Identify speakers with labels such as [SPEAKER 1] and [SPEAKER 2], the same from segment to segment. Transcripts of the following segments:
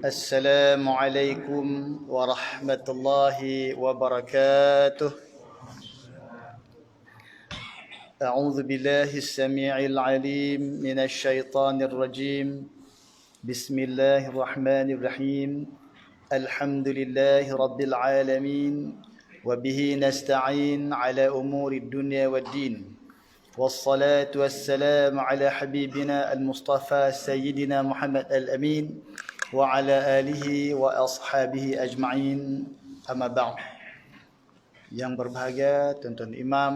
[SPEAKER 1] السلام عليكم ورحمة الله وبركاته. أعوذ بالله السميع العليم من الشيطان الرجيم. بسم الله الرحمن الرحيم. الحمد لله رب العالمين، وبه نستعين على أمور الدنيا والدين، والصلاة والسلام على حبيبنا المصطفى سيدنا محمد الأمين وعلى آله وأصحابه أجمعين. أما بعد. Yang berbahagia tuan-tuan imam,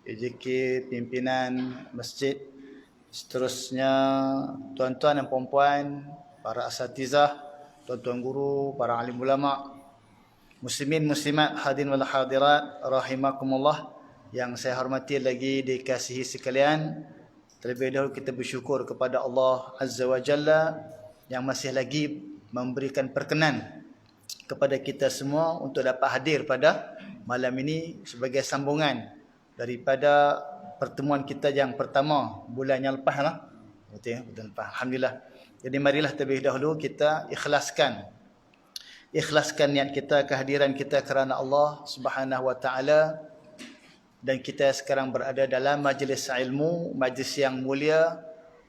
[SPEAKER 1] EJK, pimpinan masjid, seterusnya tuan-tuan dan puan-puan, para asatizah, tuan-tuan guru, para alim ulama, muslimin muslimat, hadirin wal hadirat rahimakumullah yang saya hormati lagi dikasihi sekalian. Terlebih dahulu kita bersyukur kepada Allah Azza wa Jalla yang masih lagi memberikan perkenan kepada kita semua untuk dapat hadir pada malam ini sebagai sambungan daripada pertemuan kita yang pertama bulan yang lepas lah. Betul ya, bulan lepas. Alhamdulillah. Jadi marilah terlebih dahulu kita ikhlaskan niat kita, kehadiran kita kerana Allah Subhanahu wa taala, dan kita sekarang berada dalam majlis ilmu, majlis yang mulia,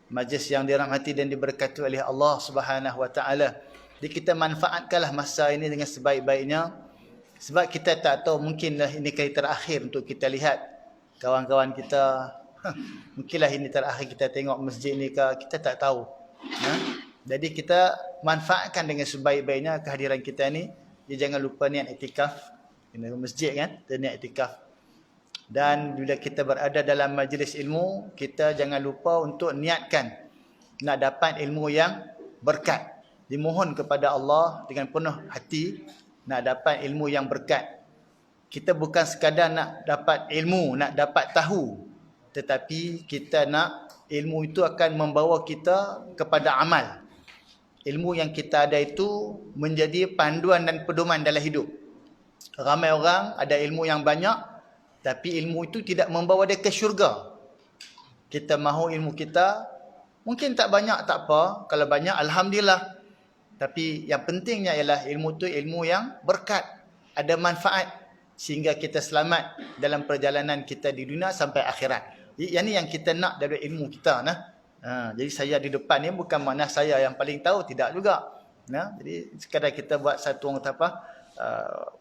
[SPEAKER 1] majlis yang dirahmati dan diberkati oleh Allah Subhanahu wa taala. Jadi kita manfaatkanlah masa ini dengan sebaik-baiknya, sebab kita tak tahu, mungkinlah ini kali terakhir untuk kita lihat kawan-kawan kita. Mungkinlah ini terakhir kita tengok masjid ni ke, kita tak tahu. Jadi kita manfaatkan dengan sebaik-baiknya kehadiran kita ni. Dia jangan lupa niat iktikaf. Ini masjid kan, kita niat iktikaf. Dan bila kita berada dalam majlis ilmu, kita jangan lupa untuk niatkan nak dapat ilmu yang berkat. Dimohon kepada Allah dengan penuh hati nak dapat ilmu yang berkat. Kita bukan sekadar nak dapat ilmu, nak dapat tahu, tetapi kita nak ilmu itu akan membawa kita kepada amal. Ilmu yang kita ada itu menjadi panduan dan pedoman dalam hidup. Ramai orang ada ilmu yang banyak, tapi ilmu itu tidak membawa dia ke syurga. Kita mahu ilmu kita mungkin tak banyak, tak apa. Kalau banyak, alhamdulillah. Tapi yang pentingnya ialah ilmu itu ilmu yang berkat, ada manfaat, sehingga kita selamat dalam perjalanan kita di dunia sampai akhirat. Yang ni yang kita nak dari ilmu kita. Jadi saya di depan ni bukan makna saya yang paling tahu, tidak juga. Jadi sekadar kita buat satu orang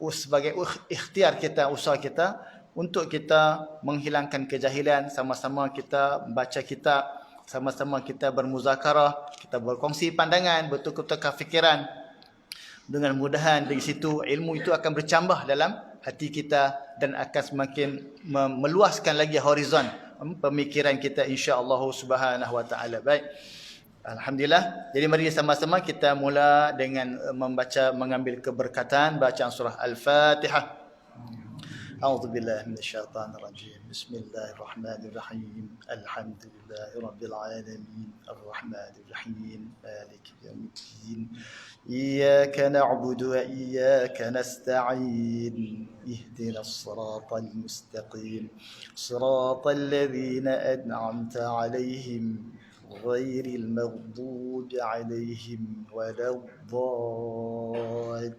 [SPEAKER 1] sebagai ikhtiar kita, usaha kita untuk kita menghilangkan kejahilan, sama-sama kita membaca kitab, sama-sama kita bermuzakarah, kita berkongsi pandangan, bertukar-tukar fikiran. Dengan mudahan dari situ ilmu itu akan bercambah dalam hati kita dan akan semakin meluaskan lagi horizon pemikiran kita, insya-Allah Subhanahu wa taala. Baik. Alhamdulillah. Jadi mari sama-sama kita mula dengan mengambil keberkatan bacaan surah Al-Fatihah. أعوذ بالله من الشيطان الرجيم. بسم الله الرحمن الرحيم. الحمد لله رب العالمين الرحمن الرحيم مالك يوم الدين إياك نعبد وإياك نستعين اهدنا الصراط المستقيم صراط الذين أنعمت عليهم غير المغضوب عليهم ولا الضالين.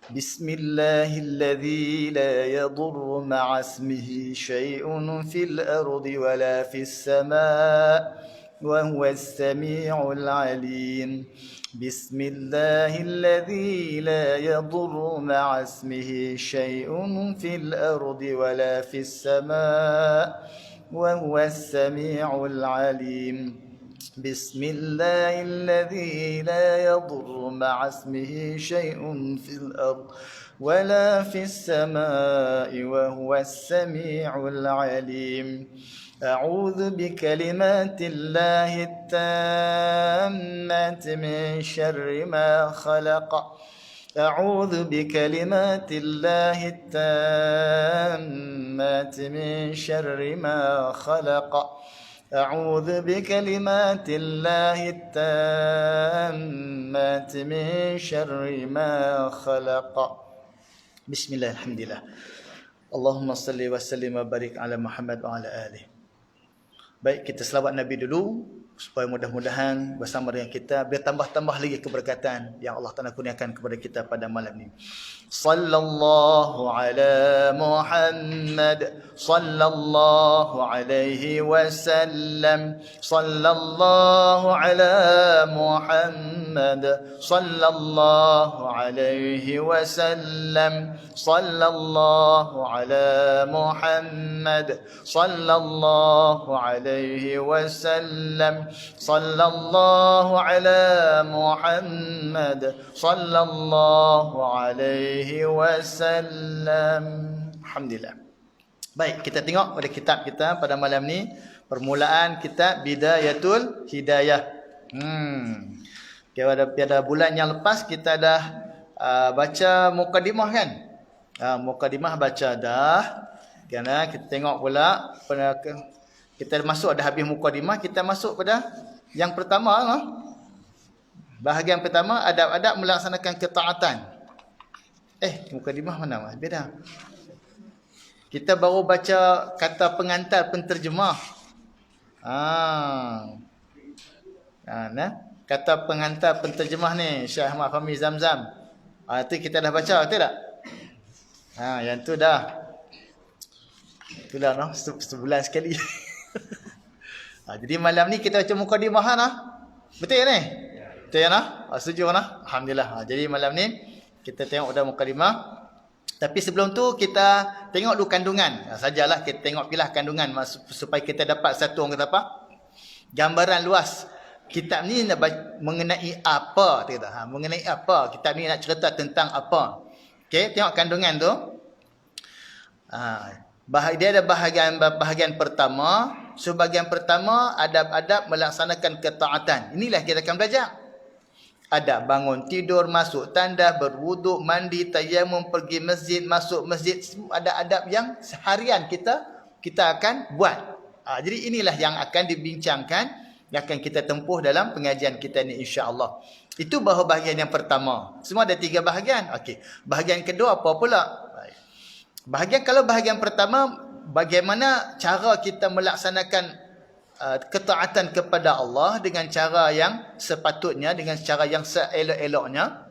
[SPEAKER 1] بسم الله الذي لا يضر مع اسمه شيء في الأرض ولا في السماء وهو السميع العليم. بسم الله الذي لا يضر مع اسمه شيء في الأرض ولا في السماء وهو السميع العليم. بسم الله الذي لا يضر مع اسمه شيء في الأرض ولا في السماء وهو السميع العليم. أعوذ بكلمات الله التامات من شر ما خلق. أعوذ بكلمات الله التامات من شر ما خلق. أعوذ بكلمات الله التامات من شر ما خلق. بسم الله الحمد لله. اللهم صل وسلم وبارك على محمد وعلى آله. Baik, kita selawat Nabi dulu. supaya mudah-mudahan bersama dengan kita biar tambah-tambah lagi keberkatan yang Allah Taala kurniakan kepada kita pada malam ini. Sallallahu ala Muhammad sallallahu alaihi wasallam. Sallallahu ala Muhammad sallallahu alaihi wasallam. Sallallahu ala Muhammad sallallahu alaihi wasallam. Sallallahu ala Muhammad sallallahu alaihi wasallam. Alhamdulillah. Baik, kita tengok pada kitab kita pada malam ni, permulaan kitab Bidayatul Hidayah. Pada bulan yang lepas kita dah baca mukadimah kan? Mukadimah baca dah. Kerana kita tengok pula kita masuk dah habis mukadimah, kita masuk pada yang pertama lah. Bahagian pertama, adab-adab melaksanakan ketaatan. Mukadimah mana mas? Beda. Kita baru baca kata pengantar penterjemah. Kata pengantar penterjemah ni Syekh Ahmad Fahmi Zamzam. Itu kita dah baca, betul tak? Yang tu dah. Itulah noh, sebulan sekali. Jadi malam ni kita baca mukadimah nah. Betul ni? Betul ya nah? Setuju nah? Alhamdulillah. Jadi malam ni kita tengok dah mukadimah. Tapi sebelum tu kita tengok dulu kandungan. Sajalah kita tengok pilah kandungan supaya kita dapat satu orang kata apa? Gambaran luas. Kitab ni mengenai apa? Mengenai apa? Kitab ni nak cerita tentang apa? Okey, tengok kandungan tu. Dia ada bahagian pertama. Sebahagian pertama, adab-adab melaksanakan ketaatan. Inilah kita akan belajar. Adab bangun tidur, masuk tandas, berwuduk, mandi, tayamum, pergi masjid, masuk masjid. Ada adab yang seharian kita akan buat. Jadi inilah yang akan dibincangkan, yang akan kita tempuh dalam pengajian kita ni insya-Allah. Itu bahagian yang pertama. Semua ada 3 bahagian. Okey. Bahagian kedua apa pula? Kalau bahagian pertama, bagaimana cara kita melaksanakan ketaatan kepada Allah dengan cara yang sepatutnya, dengan cara yang seelok-eloknya.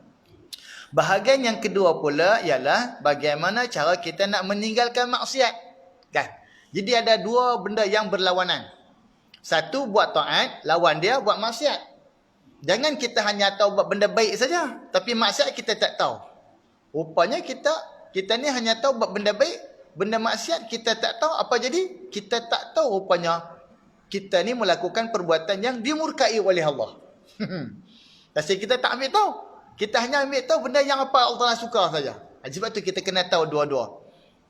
[SPEAKER 1] Bahagian yang kedua pula ialah bagaimana cara kita nak meninggalkan maksiat. Kan? Jadi ada 2 benda yang berlawanan. Satu buat taat, lawan dia buat maksiat. Jangan kita hanya tahu buat benda baik saja, tapi maksiat kita tak tahu. Rupanya kita ni hanya tahu buat benda baik, benda maksiat kita tak tahu. Apa jadi? Kita tak tahu rupanya kita ni melakukan perbuatan yang dimurkai oleh Allah. Pasal kita tak ambil tahu. Kita hanya ambil tahu benda yang apa Allah Ta'ala suka saja. Sebab tu kita kena tahu dua-dua.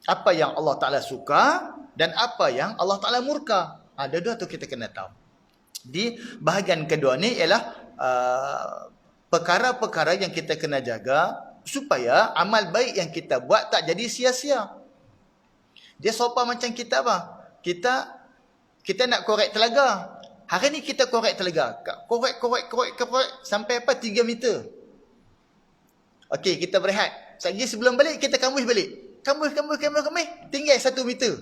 [SPEAKER 1] Apa yang Allah Ta'ala suka dan apa yang Allah Ta'ala murka. Dua-dua tu kita kena tahu. Di bahagian kedua ni ialah perkara-perkara yang kita kena jaga supaya amal baik yang kita buat tak jadi sia-sia. Dia sopa macam kita apa? Kita nak korek telaga. Hari ni kita korek telaga. Korek sampai apa? 3 meter. Okey, kita berehat. Sekejap sebelum balik, kita kambuh balik. Kambuh. Tinggal 1 meter.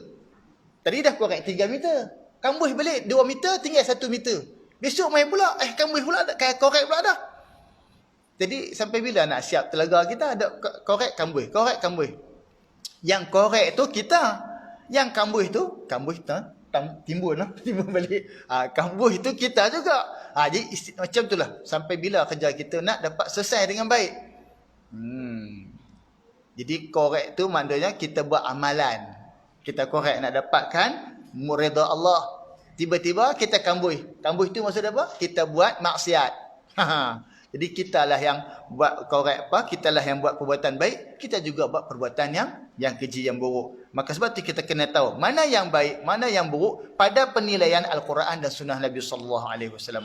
[SPEAKER 1] Tadi dah korek 3 meter. Kambuh balik 2 meter, tinggal 1 meter. Besok main pula. Kambuh pula, korek pula dah. Jadi sampai bila nak siap telaga kita? Ada korek kambuh. Yang korek tu kita. Yang kambuh tu, timbul balik. Kambuh itu kita juga. Jadi macam itulah. Sampai bila kerja kita nak dapat selesai dengan baik. Jadi korek tu maknanya kita buat amalan. Kita korek nak dapatkan redha Allah. Tiba-tiba kita kambuh. Kambuh itu maksud apa? Kita buat maksiat. Jadi kitalah yang buat korek apa? Kitalah yang buat perbuatan baik. Kita juga buat perbuatan yang keji, yang buruk. Maka sebab itu kita kena tahu mana yang baik, mana yang buruk pada penilaian Al-Quran dan Sunnah Nabi sallallahu alaihi wasallam.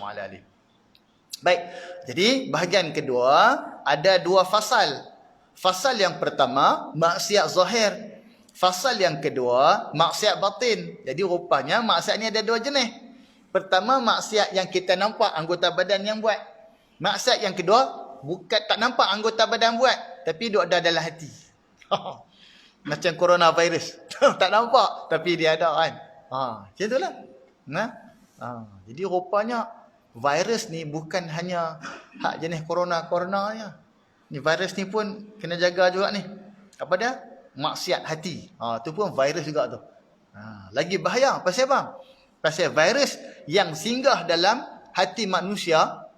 [SPEAKER 1] Baik. Jadi bahagian kedua ada 2 fasal. Fasal yang pertama maksiat zahir. Fasal yang kedua maksiat batin. Jadi rupanya maksiat ni ada 2 jenis. Pertama maksiat yang kita nampak anggota badan yang buat. Maksiat yang kedua bukan tak nampak anggota badan buat, tapi duk ada dalam hati. Macam coronavirus. Tak nampak tapi dia ada kan. Macam itulah. Jadi rupanya virus ni bukan hanya hak jenis corona-coronanya. Ni virus ni pun kena jaga juga ni. Apa dia? Maksiat hati. Tu pun virus juga tu. Lagi bahaya. Pasal apa? Pasal virus yang singgah dalam hati manusia,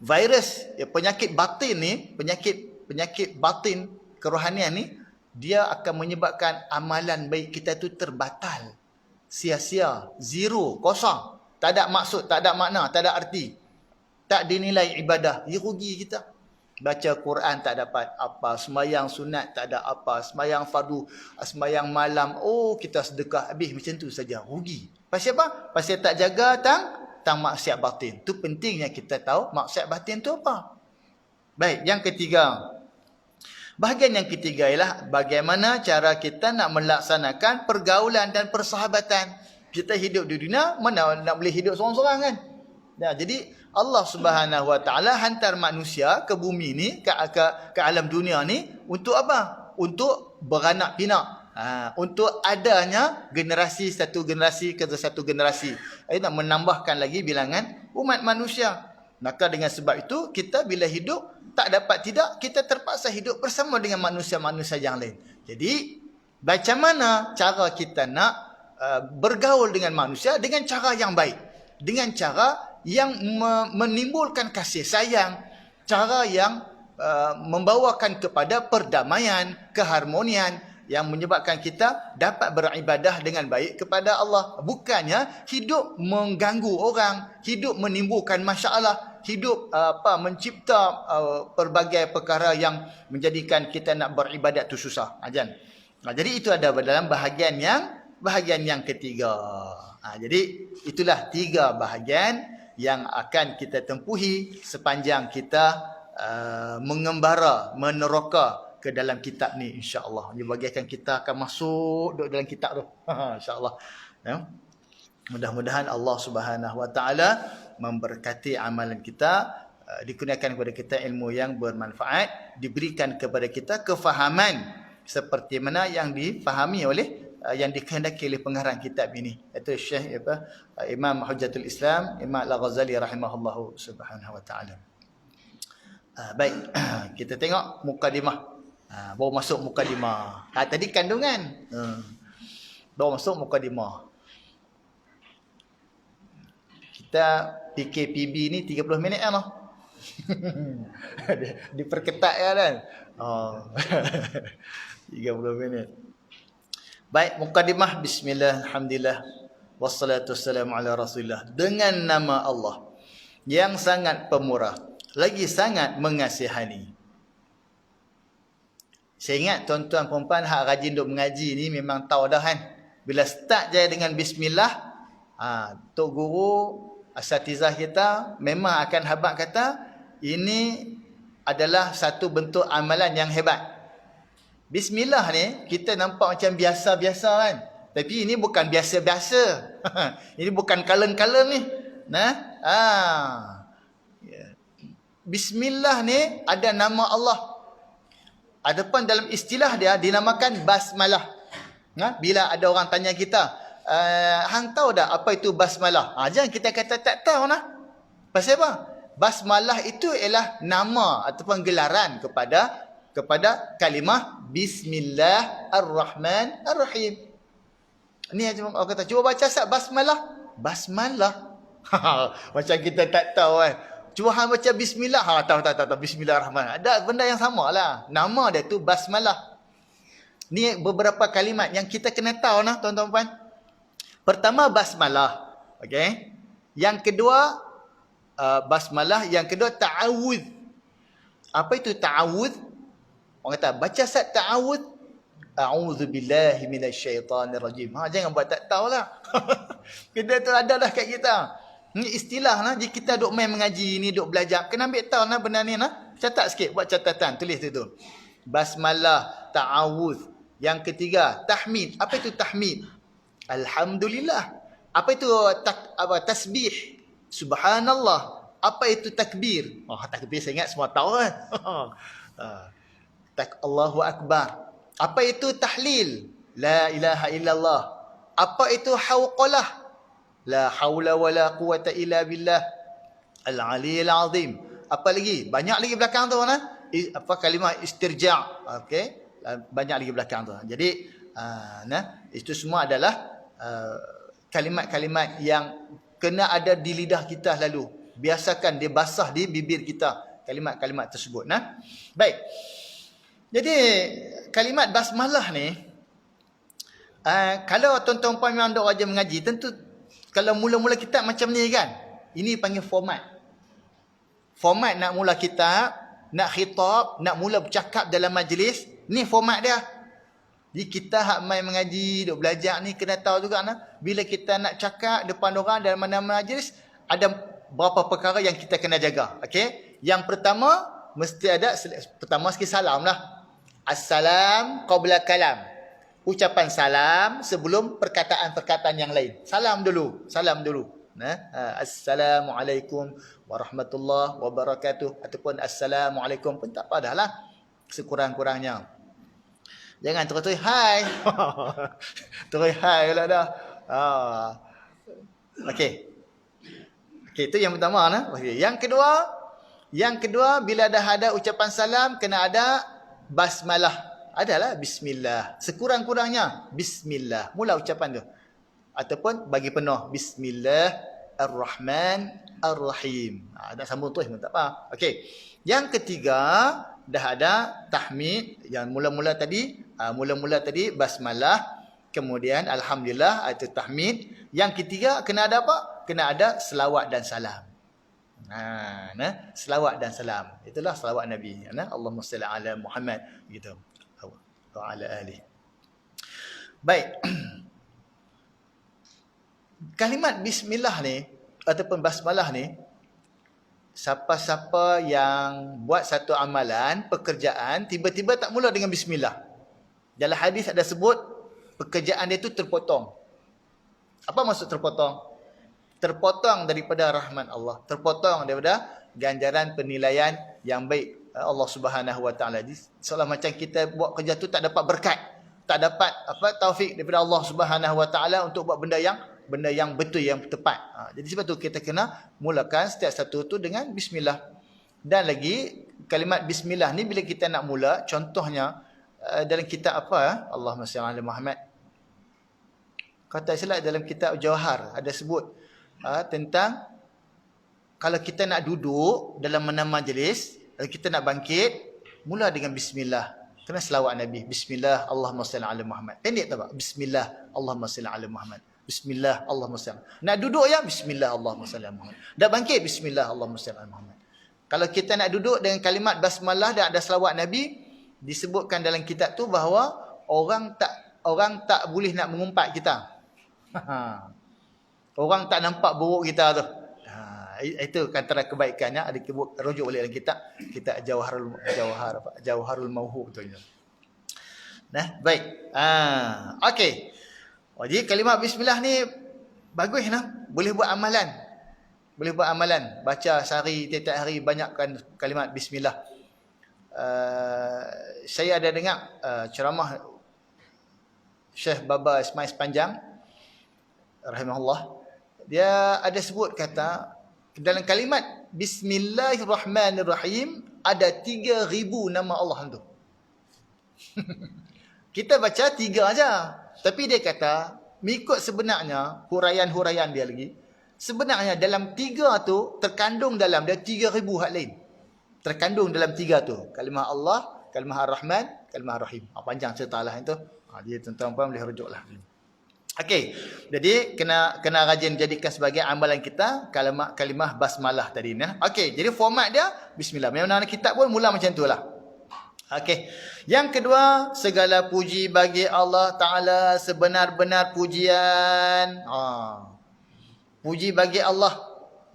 [SPEAKER 1] virus penyakit batin ni, penyakit batin kerohanian ni, dia akan menyebabkan amalan baik kita tu terbatal. Sia-sia, zero, kosong. Tak ada maksud, tak ada makna, tak ada arti. Tak dinilai ibadah, dia rugi kita. Baca Quran tak dapat apa, sembahyang sunat tak ada apa, sembahyang fardu, sembahyang malam, kita sedekah habis macam tu saja, rugi. Pasal apa? Pasal tak jaga tang maksiat batin. Tu pentingnya kita tahu maksiat batin tu apa. Baik, yang ketiga. Bahagian yang ketiga ialah bagaimana cara kita nak melaksanakan pergaulan dan persahabatan. Kita hidup di dunia, mana nak boleh hidup seorang-seorang kan? Jadi Allah Subhanahu Wa Taala hantar manusia ke bumi ni, ke alam dunia ni untuk apa? Untuk beranak pinak. Untuk adanya satu generasi ke satu generasi. Nak menambahkan lagi bilangan umat manusia. Maka dengan sebab itu, kita bila hidup, tak dapat tidak, kita terpaksa hidup bersama dengan manusia-manusia yang lain. Jadi, macam mana cara kita nak bergaul dengan manusia dengan cara yang baik. Dengan cara yang menimbulkan kasih sayang. Cara yang membawakan kepada perdamaian, keharmonian, yang menyebabkan kita dapat beribadah dengan baik kepada Allah. Bukannya hidup mengganggu orang, hidup menimbulkan masalah, hidup mencipta pelbagai perkara yang menjadikan kita nak beribadat tu susah. Jadi itu ada dalam bahagian yang ketiga. Jadi itulah 3 bahagian yang akan kita tempuhi sepanjang kita mengembara, meneroka ke dalam kitab ni, insya-Allah. Ini bagikan kita akan masuk dalam kitab tu. Insya-Allah. Ya. Mudah-mudahan Allah Subhanahu Wa Taala memberkati amalan kita, dikurniakan kepada kita ilmu yang bermanfaat, diberikan kepada kita kefahaman seperti mana yang difahami oleh yang dikehendaki oleh pengarang kitab ini, iaitu Syekh Imam Hujjatul Islam Imam Al-Ghazali rahimahullahu subhanahu wa taala. Baik, kita tengok mukadimah. Baru masuk mukadimah. Tadi kandungan. Baru masuk mukadimah. Kita PKPB ni 30 minit kan? Diperketat kan? 30 minit. Baik, mukadimah. Bismillah, alhamdulillah, wassalatu wassalamu ala rasulillah. Dengan nama Allah yang sangat pemurah, lagi sangat mengasihani. Saya ingat tuan-tuan perempuan hak rajin duk mengaji ni memang tahu dah kan. Bila start je dengan bismillah, tok guru, asatizah kita memang akan habaq kata ini adalah satu bentuk amalan yang hebat. Bismillah ni kita nampak macam biasa-biasa kan. Tapi ini bukan biasa-biasa. Ini bukan kaleng-kaleng ni. Bismillah ni ada nama Allah. Adapun dalam istilah dia dinamakan basmalah. Bila ada orang tanya kita, hang tahu tak apa itu basmalah? Jangan kita kata tak tahu nah. Pasal apa? Basmalah itu ialah nama ataupun gelaran kepada kalimah Bismillahirrahmanirrahim. Ni orang kata cuba baca sat basmalah. Basmalah. Macam kita tak tahu kan. Cuba hang baca bismillah. Tahu. Bismillahirrahmanirrahim. Ada benda yang sama lah. Nama dia tu basmalah. Ni beberapa kalimat yang kita kena tahu nah tuan-tuan puan. Pertama basmalah. Okey. Yang kedua basmalah, yang kedua ta'awudz. Apa itu ta'awudz? Orang kata baca sat ta'awudz. A'udzubillahi minasyaitanirrajim. Jangan buat tak tahulah. Kita tu ada dah kat kita. Ni istilah nah, jika kita duk main mengaji ni, duk belajar, kena ambil tahu nah benda ni nah. Catat sikit, buat catatan, tulis tu. Basmalah, ta'awudz. Yang ketiga, tahmid. Apa itu tahmid? Alhamdulillah. Apa itu tasbih? Subhanallah. Apa itu takbir? Takbir saya ingat semua tahu kan. Allahu Akbar. Apa itu tahlil? La ilaha illallah. Apa itu hauqalah? La haula wala quwata illa billah. Al-Aliyil Azim. Apa lagi? Banyak lagi belakang tu mana? Kalimah istirja'. Okey. Banyak lagi belakang tu. Jadi itu semua adalah kalimat-kalimat yang kena ada di lidah kita lalu. Biasakan dia basah di bibir kita kalimat-kalimat tersebut. Baik. Jadi kalimat basmalah ni kalau tuan-tuan puan memang dok rajin mengaji, tentu kalau mula-mula kitab macam ni kan. Ini panggil format. Format nak mula kitab, nak khitab, nak mula bercakap dalam majlis, ni format dia. Jadi kita hak mai mengaji, duk belajar ni kena tahu juga bila kita nak cakap depan orang dalam mana-mana majlis, ada beberapa perkara yang kita kena jaga. Okey? Yang pertama mesti ada, pertama sekali salam lah. Assalam qabla kalam. Ucapan salam sebelum perkataan-perkataan yang lain. Salam dulu. Assalamualaikum warahmatullahi wabarakatuh. Ataupun assalamualaikum pun tak apa dah lah. Sekurang-kurangnya. Jangan terus hai. Terus hai pula dah. Okey. Okey, itu yang pertama nah. Okay. Yang kedua bila dah ada ucapan salam kena ada basmalah. Adalah bismillah. Sekurang-kurangnya bismillah. Mula ucapan tu. Ataupun bagi penuh bismillahirrahmanirrahim. Nak sambung terus pun tak apa. Okey. Yang ketiga dah ada tahmid yang mula-mula tadi basmalah, kemudian alhamdulillah itu tahmid. Yang ketiga kena ada apa? Kena ada selawat dan salam. Selawat dan salam. Itulah selawat Nabi. Allahumma salli ala Muhammad gitu. Wa ala alihi. Baik. Kalimat bismillah ni ataupun basmalah ni, siapa-siapa yang buat satu amalan, pekerjaan, tiba-tiba tak mula dengan bismillah. Dalam hadis ada sebut pekerjaan dia tu terpotong. Apa maksud terpotong? Terpotong daripada rahmat Allah, terpotong daripada ganjaran penilaian yang baik Allah Subhanahu Wa Taala. Seolah macam kita buat kerja tu tak dapat berkat, tak dapat taufik daripada Allah Subhanahu Wa Taala untuk buat benda yang betul, yang tepat. Jadi sebab tu kita kena mulakan setiap satu tu dengan bismillah. Dan lagi kalimat bismillah ni bila kita nak mula, contohnya dalam kitab apa? Allahumma salli ala Muhammad. Kata silap dalam kitab Jawahar ada sebut tentang kalau kita nak duduk dalam mana majlis, kalau kita nak bangkit, mula dengan bismillah. Kena selawat Nabi. Bismillah Allahumma salli ala Muhammad. Pendek tak? Bismillah Allahumma salli ala Muhammad. Bismillah Allahumma salli. Nak duduk ya bismillah Allahumma salli ala Muhammad. Dah bangkit bismillah Allahumma salli ala Muhammad. Kalau kita nak duduk dengan kalimat basmalah dan ada selawat Nabi, disebutkan dalam kitab tu bahawa orang tak boleh nak mengumpat kita. Orang tak nampak buruk kita tu. Itu antara kebaikannya. Ada rujuk balik dalam kitab Jawharul Mauhub tu. Baik. Okey. Jadi kalimat bismillah ni bagus boleh buat amalan. Baca sehari tiap hari banyakkan kalimat bismillah. Saya ada dengar ceramah Syekh Baba Ismail Sepanjang rahimahullah. Dia ada sebut kata dalam kalimat Bismillahirrahmanirrahim ada 3,000 nama Allah tu. Kita baca 3 aja. Tapi dia kata, mengikut sebenarnya, huraian-huraian dia lagi, sebenarnya dalam 3 tu, terkandung dalam dia 3,000 hak lain. Terkandung dalam 3 tu. Kalimah Allah, kalimah Ar-Rahman, kalimah Ar-Rahim. Panjang cerita lah itu. Dia tuan-tuan boleh rujuk lah. Okey, jadi kena rajin jadikan sebagai amalan kita kalimah basmalah tadi ni. Okey, jadi format dia bismillah. Memang kitab pun mula macam itulah. Okey. Yang kedua, segala puji bagi Allah Taala, sebenar-benar pujian. Puji bagi Allah.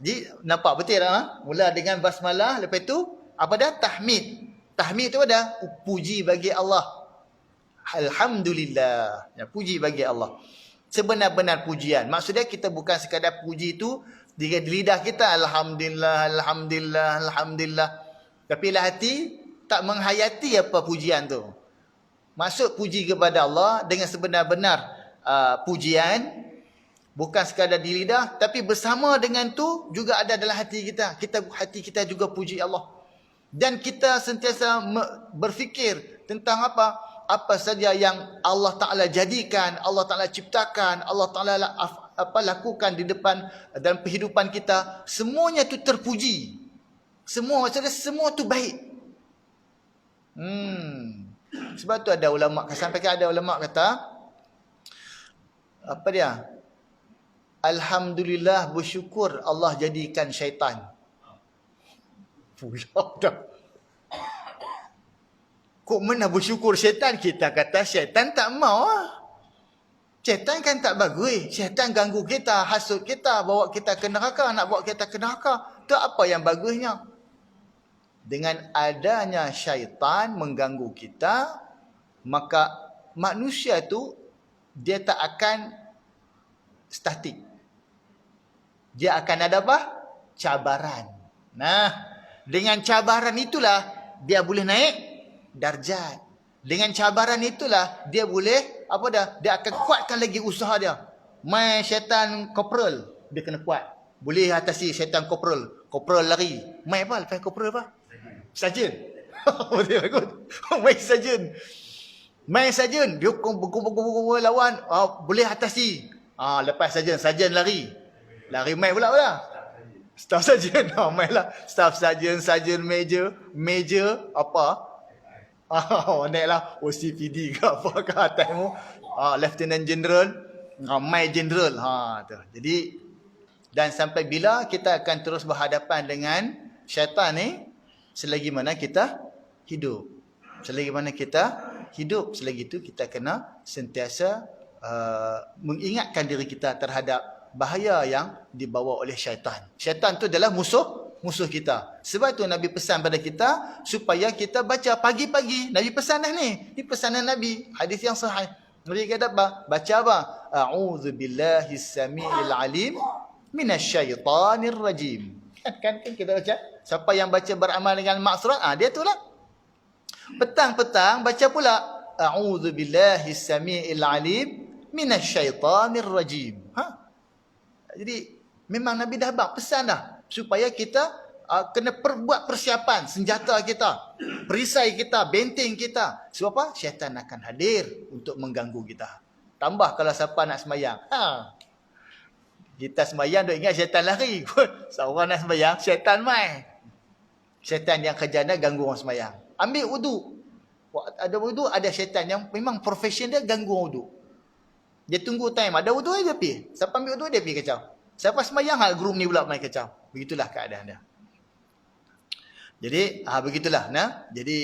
[SPEAKER 1] Jadi nampak betul tak? Mula dengan basmalah, lepas tu apa dah? Tahmid. Tahmid tu ada puji bagi Allah. Alhamdulillah. Ya, puji bagi Allah. Sebenar-benar pujian. Maksudnya kita bukan sekadar puji tu di lidah kita alhamdulillah, alhamdulillah, alhamdulillah. Tapi lah hati tak menghayati apa pujian tu. Maksud puji kepada Allah dengan sebenar-benar pujian Bukan sekadar di lidah, tapi bersama dengan tu juga ada dalam hati kita. Hati kita juga puji Allah. Dan kita sentiasa berfikir tentang apa? Apa saja yang Allah Ta'ala jadikan, Allah Ta'ala ciptakan, Allah Ta'ala lakukan di depan dalam kehidupan kita. Semuanya tu terpuji. Semua tu baik. Sebab tu ada ulama, sampai ada ulama kata, apa dia? Alhamdulillah, bersyukur Allah jadikan syaitan. Pula dah. Kok mana bersyukur syaitan? Kita kata syaitan tak mau. Syaitan kan tak bagus. Syaitan ganggu kita, hasut kita, bawa kita ke neraka, nak bawa kita ke neraka. Tu apa yang bagusnya? Dengan adanya syaitan mengganggu kita, maka manusia tu dia tak akan statik. Dia akan ada apa? Cabaran. Nah, dengan cabaran itulah dia boleh naik darjat. Dengan cabaran itulah dia boleh apa dah? Dia akan kuatkan lagi usaha dia. Mai syaitan kopral, dia kena kuat. Boleh atasi syaitan kopral. Kopral lari. Mai apa? Lepas kopral apa? Sarjan. Betul bagus. Mai sarjan. Mai sarjan, dia kumpul lawan, boleh atasi. Lepas sarjan lari. Lari mai pula. Staff sarjan. Mai lah. Staff sarjan major apa? Naiklah OCPD ke apa ke atasmu. Lieutenant General. Mai General. Tu. Jadi, dan sampai bila kita akan terus berhadapan dengan syaitan ni? Selagi mana kita hidup. Selagi mana kita hidup, selagi itu kita kena sentiasa mengingatkan diri kita terhadap bahaya yang dibawa oleh syaitan. Syaitan tu adalah musuh kita. Sebab tu Nabi pesan pada kita supaya kita baca pagi-pagi. Nabi pesan dah ni. Ini pesanan Nabi. Hadis yang sahih. Nabi kata apa? Baca apa? A'udzubillahi samiil alim minasyaitanir rajim. Kan kita baca. Siapa yang baca beramal dengan maksurat, dia tu lah. Petang-petang baca pula a'udzubillahi samiil alim minasyaitanir rajim. Jadi memang Nabi dah pesan dah supaya kita kena buat persiapan senjata kita, perisai kita, benteng kita. Sebab apa? Syaitan akan hadir untuk mengganggu kita. Tambah kalau siapa nak sembahyang. Kita sembahyang duk ingat syaitan lari. Seorang nak sembahyang, syaitan mai. Syaitan yang kerjanya ganggu orang sembahyang. Ambil wudu. Ada wudu, ada syaitan yang memang profession dia ganggu orang wudu. Dia tunggu time. Ada wudu dia pergi. Siapa ambil wudu dia pergi kacau. Siapa sembahyang group ni pula main kacau. Begitulah keadaan dia. Jadi begitulah. Jadi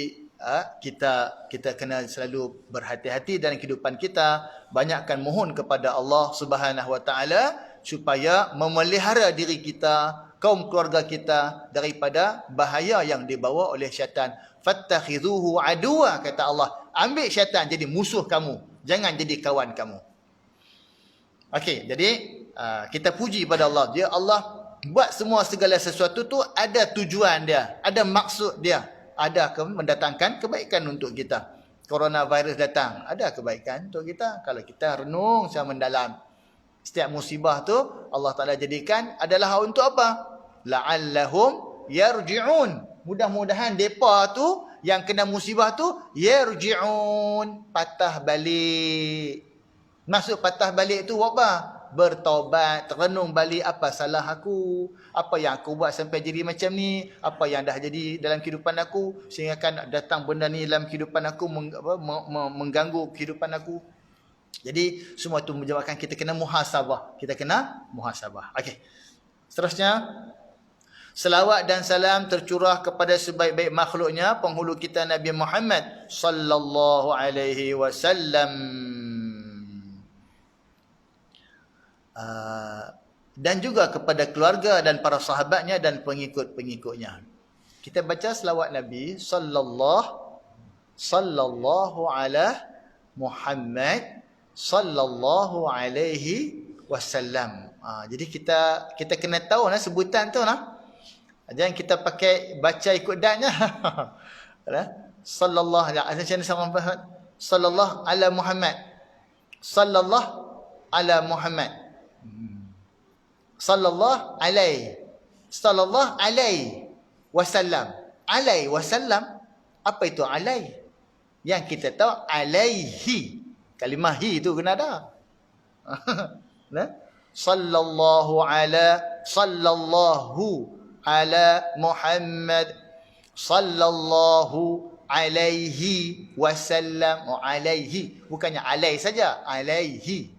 [SPEAKER 1] kita kena selalu berhati-hati dalam kehidupan kita. Banyakkan mohon kepada Allah Subhanahu Wa Taala supaya memelihara diri kita, kaum keluarga kita daripada bahaya yang dibawa oleh syaitan. Fattakhidhuhu aduwa, kata Allah. Ambil syaitan jadi musuh kamu. Jangan jadi kawan kamu. Okey, jadi kita puji pada Allah. Allah buat segala sesuatu tu ada tujuan dia, ada maksud dia, ada mendatangkan kebaikan untuk kita. Coronavirus datang, ada kebaikan untuk kita kalau kita renung secara mendalam. Setiap musibah tu Allah Taala jadikan adalah untuk apa? La'allahum yarji'un. Mudah-mudahan depa tu yang kena musibah tu yarji'un, patah balik. Maksud patah balik tu apa? Bertaubat, terenung balik apa salah aku, apa yang aku buat sampai jadi macam ni, apa yang dah jadi dalam kehidupan aku sehingga kan datang benda ni dalam kehidupan aku mengganggu kehidupan aku. Jadi semua tu menyebabkan kita kena muhasabah. Okey. Seterusnya, selawat dan salam tercurah kepada sebaik-baik makhluknya, penghulu kita Nabi Muhammad sallallahu alaihi wasallam. Dan juga kepada keluarga dan para sahabatnya dan pengikut-pengikutnya. Kita baca selawat Nabi sallallahu ala Muhammad sallallahu alaihi wasallam. Jadi kita kena tahu sebutan tu jangan kita pakai baca ikut datnya. Sallallahu ala Muhammad. Sallallahu ala Muhammad. Sallallahu alaihi. Sallallahu alaihi wasallam. Alaihi wasallam. Apa itu alaihi? Yang kita tahu alaihi. Kalimah hi itu kena ada. Nah, sallallahu ala Muhammad sallallahu alaihi wasallam. Oh, alaihi, bukannya alai saja, alaihi.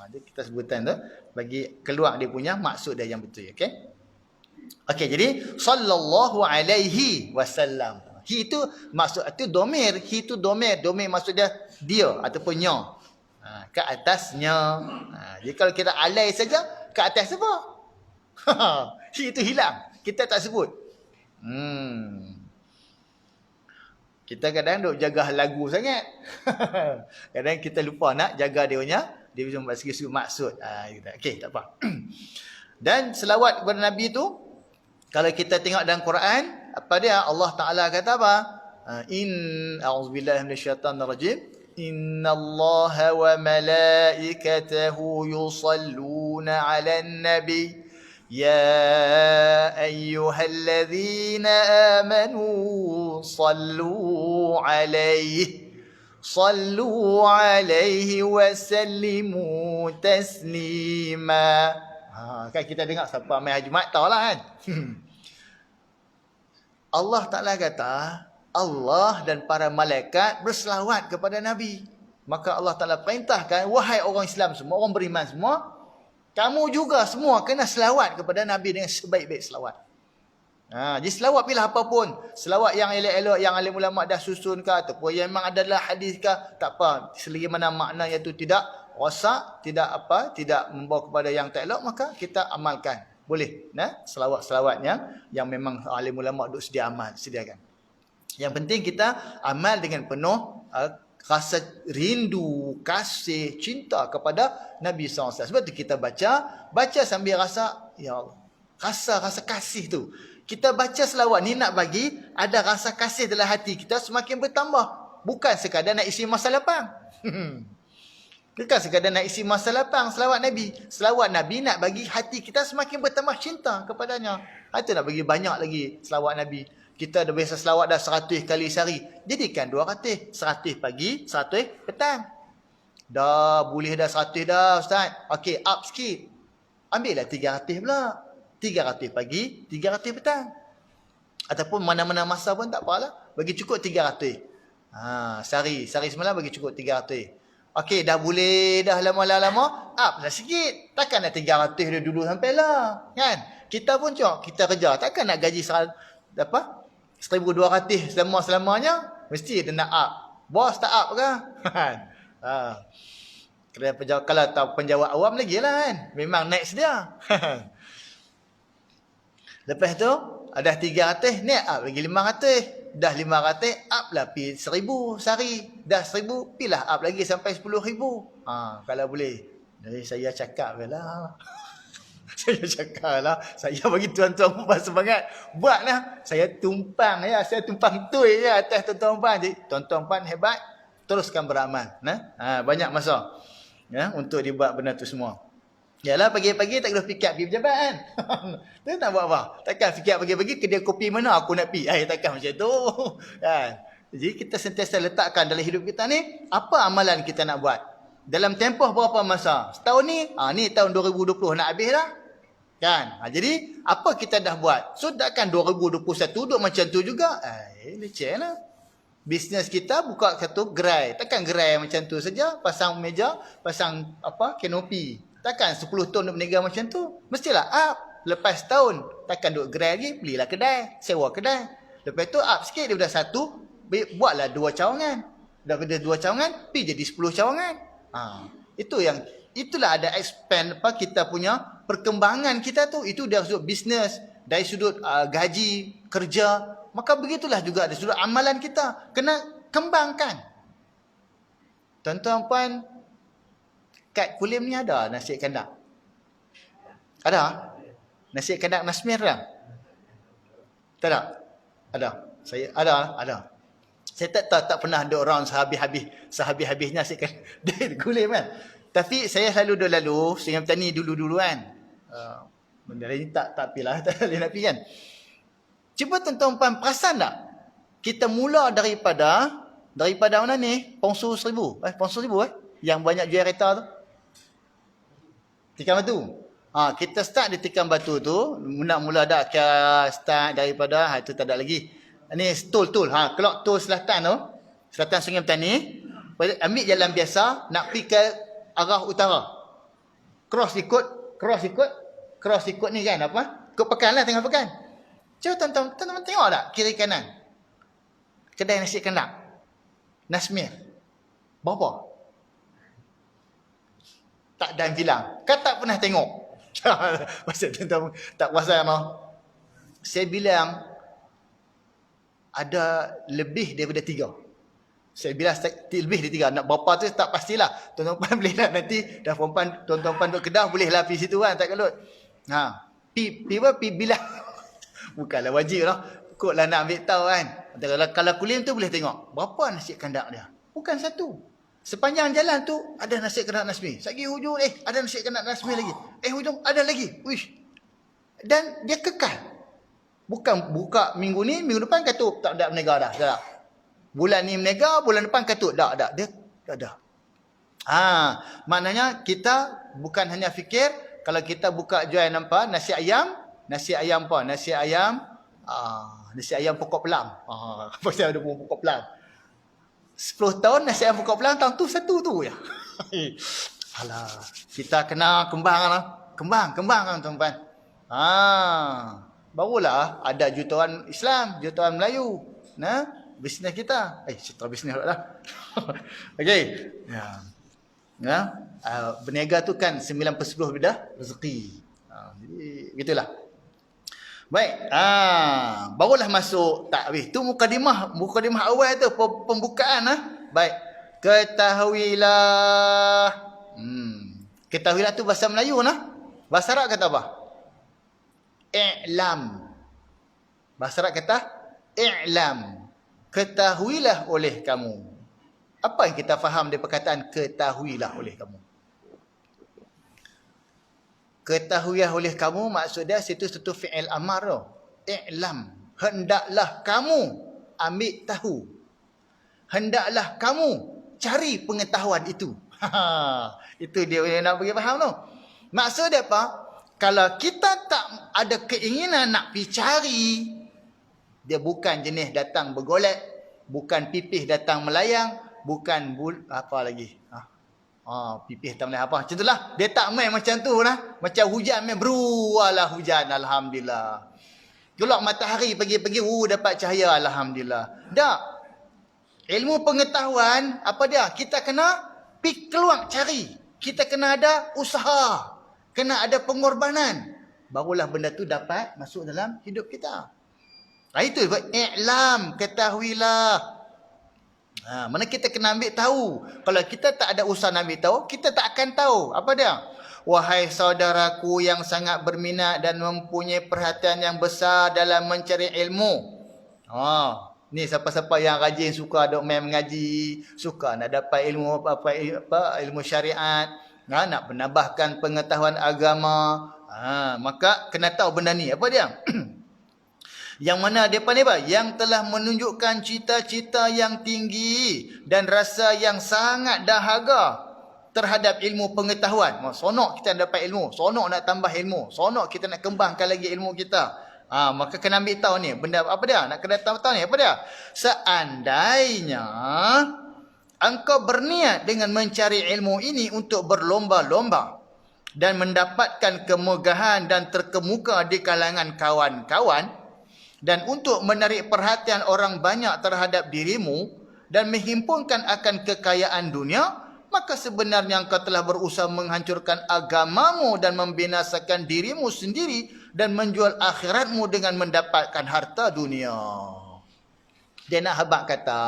[SPEAKER 1] Dia kita sebutan tu bagi keluar dia punya maksud dia yang betul, okey. Okey, jadi sallallahu alaihi wasallam. Hi itu maksud itu domir, hi itu domir maksud dia ataupun nya. Ke atasnya. Jadi kalau kita alai saja, ke atas apa? Hi itu hilang. Kita tak sebut. Kita kadang duk jaga lagu sangat. Kadang kita lupa nak jaga dia punya segi maksud. Okey, tak apa. Dan selawat kepada Nabi tu, kalau kita tengok dalam Quran, apa dia? Allah Ta'ala kata apa? A'udzubillahi minasyaitanirrajim. Innallaha wa malaikatahu yusalluna 'alan nabi. Ya ayyuhalladzina amanu sallu 'alaihi wa sallimu taslima. Kan kita dengar siapa main Jumaat tahulah kan. Allah Ta'ala kata, Allah dan para malaikat berselawat kepada Nabi. Maka Allah Ta'ala perintahkan, wahai orang Islam semua, orang beriman semua, kamu juga semua kena selawat kepada Nabi dengan sebaik-baik selawat. Jadi selawat pilih apapun. Selawat yang elok-elok, yang alim ulama dah susun ke, ataupun yang memang adalah hadis ke, tak apa. Selagi mana makna itu tidak rosak, tidak membawa kepada yang tak elok, maka kita amalkan. Boleh. Selawat-selawatnya yang memang alim ulama duk sediakan. Yang penting kita amal dengan penuh rasa rindu, kasih, cinta kepada Nabi SAW. Sebab tu kita baca sambil rasa, ya Allah, rasa kasih tu. Kita baca selawat ni nak bagi ada rasa kasih dalam hati kita semakin bertambah. Bukan sekadar nak isi masa lapang. Bukan sekadar nak isi masa lapang selawat Nabi. Selawat Nabi nak bagi hati kita semakin bertambah cinta kepadanya. Itu nak bagi banyak lagi selawat Nabi. Kita dah biasa selawat dah 100 kali sehari. Jadikan 200. 100 pagi, 100 petang. Dah boleh dah 100 dah Ustaz. Okey, up sikit. Ambillah 300 pula. 300 pagi, 300 petang. Ataupun mana-mana masa pun tak apalah. Bagi cukup 300. Sehari semalam bagi cukup 300. Okey, dah boleh dah lama-lama, up lah sikit. Takkan nak 300 dia dulu sampai lah. Kan? Kita pun kita kerja. Takkan nak gaji 1,200 selama-selamanya. Mesti dia nak up. Bos tak up ke? Kalau tahu penjawat awam lagi lah kan. Memang next dia. Lepas tu, dah 300, naik up lagi 500. Dah 500, up lah pergi 1,000 sehari. Dah 1,000, pilah up lagi sampai 10,000. Kalau boleh. Jadi saya cakap lah. Saya bagi tuan-tuan buat semangat. Buatlah. Saya tumpang tui je atas tuan-tuan puan. Jadi tuan-tuan puan hebat, teruskan beramal. Banyak masa untuk dibuat benda tu semua. Yalah, pagi-pagi tak kena fikir pergi pejabat kan. Tu nak buat apa? Takkan fikir pagi-pagi kedai kopi mana aku nak pergi. Takkan macam tu. Kan? Jadi kita sentiasa letakkan dalam hidup kita ni, apa amalan kita nak buat. Dalam tempoh berapa masa? Setahun ni, ni tahun 2020 nak habis dah. Kan? Jadi, apa kita dah buat? So, takkan 2021 duduk macam tu juga. Leceh lah. Bisnes kita buka satu gerai. Takkan gerai macam tu saja. Pasang meja, pasang kanopi. Takkan 10 tahun duk berniaga macam tu. Mestilah up. Lepas tahun, takkan duk gerai lagi. Belilah kedai. Sewa kedai. Lepas tu up sikit. Daripada 1, buatlah 2 cawangan. Daripada 2 cawangan, pergi jadi 10 cawangan. Itulah ada expand kita punya perkembangan kita tu. Itu dari sudut bisnes. Dari sudut gaji, kerja. Maka begitulah juga dari sudut amalan kita. Kena kembangkan. Tuan-tuan puan, kat Kulim ni ada nasi kandak? Ada? Nasi kandak Nasmir dah? Tak ada? Ada. Saya ada. Saya tak pernah duduk round sehabis-habisnya nasi kandak di Kulim kan. Tapi saya selalu duduk lalu Sungai Petani dulu-dulu kan. Benda lain tak pilah, tak boleh nak pergi kan. Cuba tuan-tuan perasan tak? Kita mula daripada mana ni? Pongsu 1000. Pongsu 1000 yang banyak jual kereta tu. Tikam batu. Kita start di tikam batu tu, mula dah start daripada itu tak ada lagi. Ni tol. Kelok tol selatan tu, selatan Sungai Petani, ambil jalan biasa nak pergi ke arah utara. Cross ikut ni kan apa? Ikut pekan lah, tengah pekan. Cuba tuan-tuan tengok tak kiri kanan. Kedai nasi kendak. Nasmir. Berapa? Tak dan bilang. Kau tak pernah tengok. Pasal tuan-tuan tak puasa mau. Saya bilang ada lebih daripada 3. Saya bilang lebih dari 3. Nak berapa tu tak pastilah. Tuan-tuan boleh lah nanti dah perempuan tuan-tuan duduk Kedah bolehlah pergi situ kan, tak kalut. Pi bilang. Bukanlah wajib lah. Kotlah nak ambil tahu kan. Kalau kulim tu boleh tengok. Berapa nasi kandak dia? Bukan satu. Sepanjang jalan tu ada nasi kandak Nasmi. Sagi hujung ada nasi kandak Nasmi lagi. Hujung ada lagi. Wish. Dan dia kekal. Bukan buka minggu ni, minggu depan katup. Tak ada menega dah. Tak. Bulan ni menega, bulan depan katup. Tak. Dia tak ada. Maknanya kita bukan hanya fikir kalau kita buka jual nampak nasi ayam apa? Nasi ayam pokok pelang. Pasal ada pokok pelang. 10 tahun nasi ayam pokok pelang, tahun tu satu tu je. Alah, kita kena kembang lah. Kembang kan tuan-tuan. Barulah ada jutawan Islam, jutawan Melayu. Bisnes kita. Cerita bisnes lah. Okey. Berniaga tu kan 9/10 beda rezeki. Jadi gitulah. Baik, barulah masuk takwih. Tu mukadimah awal tu, pembukaan Baik. Ketahuilah. Ketahuilah tu bahasa Melayu Bahasa Arab kata apa? I'lam. Bahasa Arab kata i'lam. Ketahuilah oleh kamu. Apa yang kita faham dari perkataan ketahuilah oleh kamu? Ketahuilah oleh kamu maksudnya situ fi'il amar tu. I'lam. Hendaklah kamu ambil tahu. Hendaklah kamu cari pengetahuan itu. Itu dia yang nak bagi faham tu. Maksud dia apa? Kalau kita tak ada keinginan nak pergi cari, dia bukan jenis datang bergolek, bukan pipih datang melayang, bukan apa lagi? Pipih tak boleh apa. Macam itulah. Dia tak main macam tu Macam hujan main berualah hujan. Alhamdulillah. Gelap matahari pagi-pagi. Dapat cahaya. Alhamdulillah. Tak. Ilmu pengetahuan. Apa dia? Kita kena pergi keluar cari. Kita kena ada usaha. Kena ada pengorbanan. Barulah benda tu dapat masuk dalam hidup kita. Itu. I'lam. Ketahuilah. Mana kita kena ambil tahu. Kalau kita tak ada usaha nak ambil tahu, kita tak akan tahu. Apa dia? Wahai saudaraku yang sangat berminat dan mempunyai perhatian yang besar dalam mencari ilmu. Ni siapa-siapa yang rajin suka duk main mengaji, suka nak dapat ilmu ilmu syariat, nak menambahkan pengetahuan agama, maka kena tahu benda ni. Apa dia? Yang mana depan ni apa? Yang telah menunjukkan cita-cita yang tinggi dan rasa yang sangat dahaga terhadap ilmu pengetahuan. Sonok kita nak dapat ilmu, sonok nak tambah ilmu, sonok kita nak kembangkan lagi ilmu kita. Maka kena ambil tahu ni. Benda apa dia? Nak kena tahu ni apa dia? Seandainya engkau berniat dengan mencari ilmu ini untuk berlomba-lomba dan mendapatkan kemegahan dan terkemuka di kalangan kawan-kawan, dan untuk menarik perhatian orang banyak terhadap dirimu dan menghimpunkan akan kekayaan dunia, maka sebenarnya engkau telah berusaha menghancurkan agamamu dan membinasakan dirimu sendiri dan menjual akhiratmu dengan mendapatkan harta dunia. Dia nak habaq kata,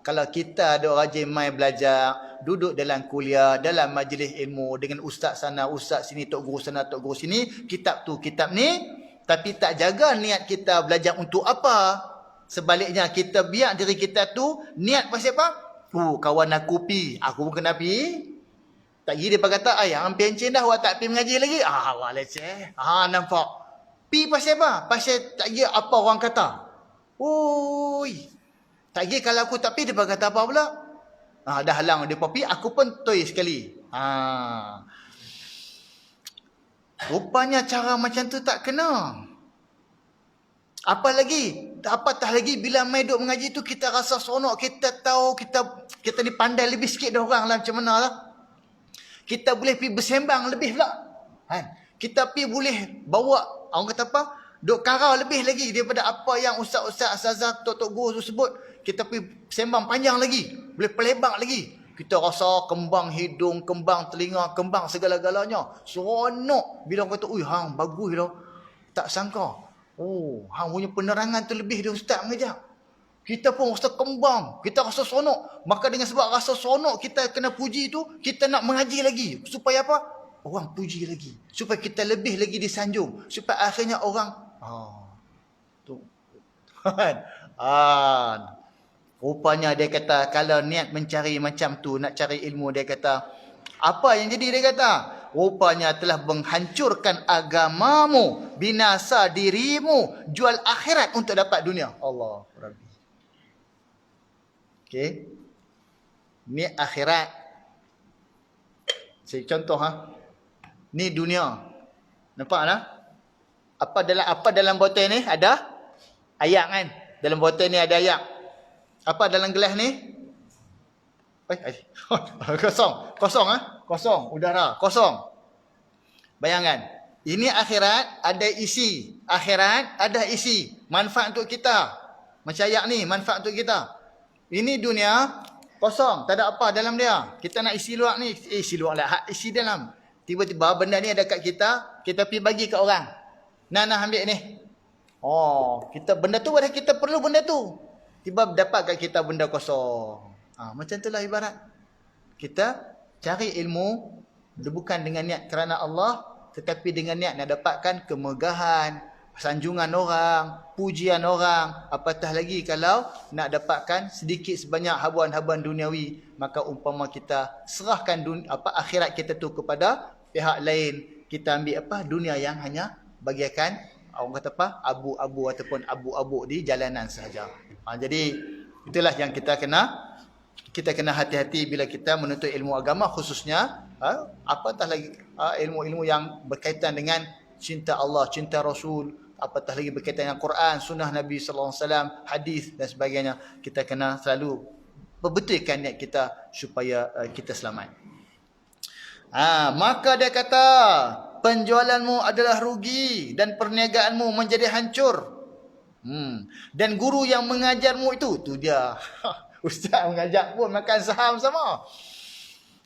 [SPEAKER 1] kalau kita ada rajin mai belajar, duduk dalam kuliah, dalam majlis ilmu dengan ustaz sana, ustaz sini, tok guru sana, tok guru sini, kitab tu, kitab ni, tapi tak jaga niat kita belajar untuk apa. Sebaliknya kita biar diri kita tu niat pasal apa? Kawan aku pi, aku pun kena pi. Tak kira dia kata, yang pencen dah, awak tak pergi mengaji lagi. Awak leceh. Nampak. Pi pasal apa? Pasal tak kira apa orang kata. Oi. Tak kira kalau aku tak pergi, dia kata apa pula? Dah halang dia pergi, aku pun toy sekali. Rupanya cara macam tu tak kena. Apatah lagi bila mai duk mengaji tu kita rasa seronok, kita tahu kita ni pandai lebih sikit dah orang lah macam mana lah. Kita boleh pergi bersembang lebih pula. Kita pergi boleh bawa, orang kata apa, duk karau lebih lagi daripada apa yang ustaz-ustaz, asazah, tok-tok guru tu sebut. Kita pergi sembang panjang lagi, boleh pelebar lagi. Kita rasa kembang hidung, kembang telinga, kembang segala-galanya. Seronok bila orang kata, hang bagus lah. Tak sangka. Hang punya penerangan tu lebih dari ustaz mengajar. Kita pun rasa kembang, kita rasa seronok. Maka dengan sebab rasa seronok kita kena puji tu, kita nak mengaji lagi. Supaya apa? Orang puji lagi. Supaya kita lebih lagi disanjung. Supaya akhirnya orang, tu. Rupanya dia kata, kalau niat mencari macam tu, nak cari ilmu, dia kata, apa yang jadi dia kata? Rupanya telah menghancurkan agamamu, binasa dirimu, jual akhirat untuk dapat dunia. Allah Rabbi. Okey. Ni akhirat. Saya contoh Ni dunia. Nampak tak? Apa dalam botol ni ada ayak kan? Dalam botol ni ada ayak. Apa dalam gelas ni? Kosong. Kosong. Udara. Kosong. Bayangkan. Ini akhirat ada isi. Akhirat ada isi. Manfaat untuk kita. Macam ayak ni. Manfaat untuk kita. Ini dunia. Kosong. Tak ada apa dalam dia. Kita nak isi luar ni. Isi luar lah. Isi dalam. Tiba-tiba benda ni ada kat kita. Kita pergi bagi kat orang. Nah ambil ni. Kita benda tu ada, kita perlu benda tu. Tiba dapat kat kita benda kosong. Macam itulah ibarat. Kita cari ilmu bukan dengan niat kerana Allah, tetapi dengan niat nak dapatkan kemegahan, sanjungan orang, pujian orang. Apatah lagi kalau nak dapatkan sedikit sebanyak habuan-habuan duniawi, maka umpama kita serahkan akhirat kita tu kepada pihak lain. Kita ambil dunia yang hanya bagikan orang kata abu-abu ataupun abu-abu di jalanan sahaja. Jadi itulah yang kita kena hati-hati bila kita menuntut ilmu agama, khususnya apatah lagi ilmu-ilmu yang berkaitan dengan cinta Allah, cinta Rasul, apatah lagi berkaitan dengan Quran, sunnah Nabi sallallahu alaihi wasallam, hadis dan sebagainya. Kita kena selalu perbetulkan niat kita supaya kita selamat. Maka dia kata, penjualanmu adalah rugi dan perniagaanmu menjadi hancur. Dan guru yang mengajarmu tu dia. Ustaz mengajar pun makan saham sama.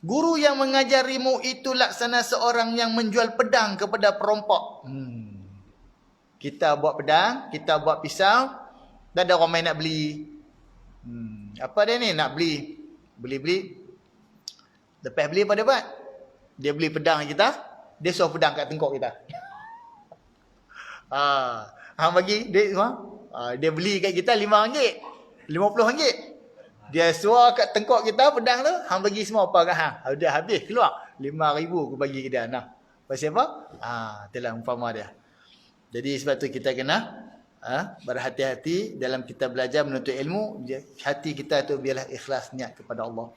[SPEAKER 1] Guru yang mengajarimu itu laksana seorang yang menjual pedang kepada perampok. Kita buat pedang, kita buat pisau, dah ada orang main nak beli. Apa dia ni nak beli? Beli. Lepas beli apa dia buat? Dia beli pedang kita, dia suruh pedang kat tengkok kita. Hang bagi duit semua. Dia beli kat kita RM5, RM50. Dia suruh kat tengkok kita pedang tu, hang bagi semua apa kat hang. Dah habis keluar RM5,000 aku bagi ke dia. Pasal apa? Itulah umpama dia. Jadi sebab tu kita kena berhati-hati dalam kita belajar menuntut ilmu. Hati kita tu biarlah ikhlas niat kepada Allah.